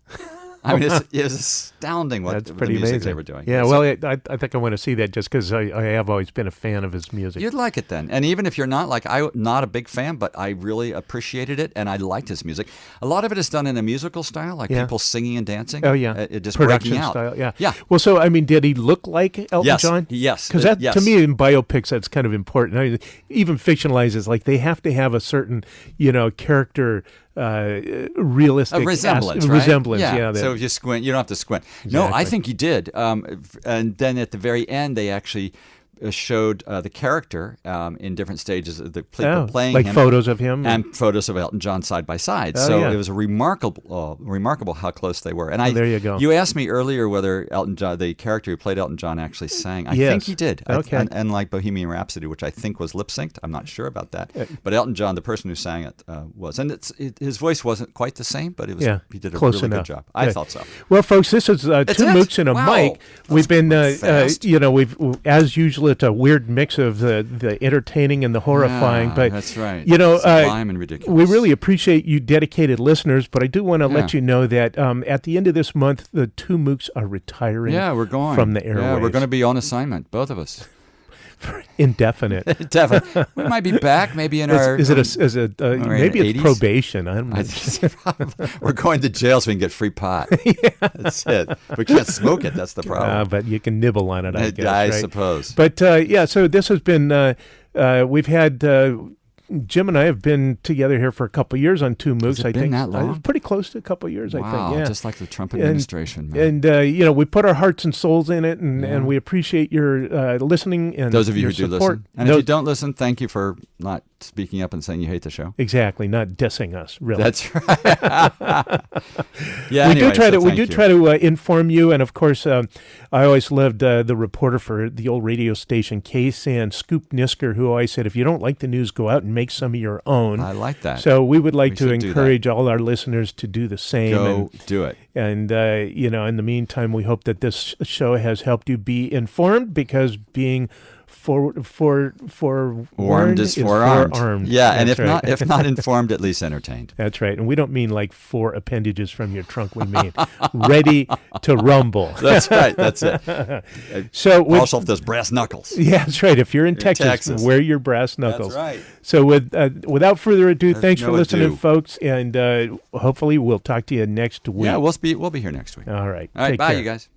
I mean, it's astounding what That's the pretty music amazing. they were doing. Yeah, well, I think I want to see that just because I have always been a fan of his music. You'd like it then. And even if you're not, I'm not a big fan, but I really appreciated it, and I liked his music. A lot of it is done in a musical style, like people singing and dancing. Oh, yeah. It just Production breaking out. style, yeah. Yeah. Well, so, I mean, did he look like Elton John? Yes. Because to me, in biopics, that's kind of important. I mean, even fictionalizes, like, they have to have a certain, character realistic resemblance, right? Resemblance, yeah. So if you squint, you don't have to squint. Exactly. No, I think he did. And then at the very end, they actually showed the character in different stages of the people playing like him, photos of him and photos of Elton John side by side. It was remarkable how close they were. And there you go. You asked me earlier whether Elton John, the character who played Elton John, actually sang. I think he did. Okay. And like Bohemian Rhapsody, which I think was lip synced. I'm not sure about that. But Elton John, the person who sang it, was. And his voice wasn't quite the same, but he did a close really enough. good job. I thought so. Well, folks, this is two Mooks and a mic. We've been, we've as usual. It's a weird mix of the entertaining and the horrifying, but that's right. Sublime and ridiculous. We really appreciate you, dedicated listeners. But I do want to let you know that at the end of this month, the two Mooks are retiring. Yeah, we're going from the airwaves. Yeah, we're going to be on assignment, both of us. Indefinite. Definitely. We might be back, maybe in our. Maybe it's probation. I don't know. We're going to jail so we can get free pot. That's it. We can't smoke it. That's the problem. But you can nibble on it, I guess. I right? suppose. But so this has been. We've had. Jim and I have been together here for a couple of years on Two Mooks. Has it been that long? Pretty close to a couple of years, I think. Yeah, just like the Trump administration. Man. And we put our hearts and souls in it, and we appreciate your listening and those of you your who do support. listen. And if you don't listen, thank you for not speaking up and saying you hate the show. Exactly, not dissing us. Really, that's right. We do try to inform you, and of course, I always loved the reporter for the old radio station, KSAN, Scoop Nisker, who always said, "If you don't like the news, go out and make some of your own." I like that. So we would like to encourage all our listeners to do the same. Go do it. And in the meantime, we hope that this show has helped you be informed, because being forewarned is forearmed. Yeah, That's and right. if not informed, at least entertained. That's right. And we don't mean like 4 appendages from your trunk. We mean ready to rumble. That's right. That's it. So also, if there's brass knuckles. Yeah, that's right. If you're in Texas, wear your brass knuckles. That's right. So without further ado, thanks for listening, folks, and hopefully we'll talk to you next week. Yeah, we'll be here next week. All right. All right. Take Bye, care. you guys.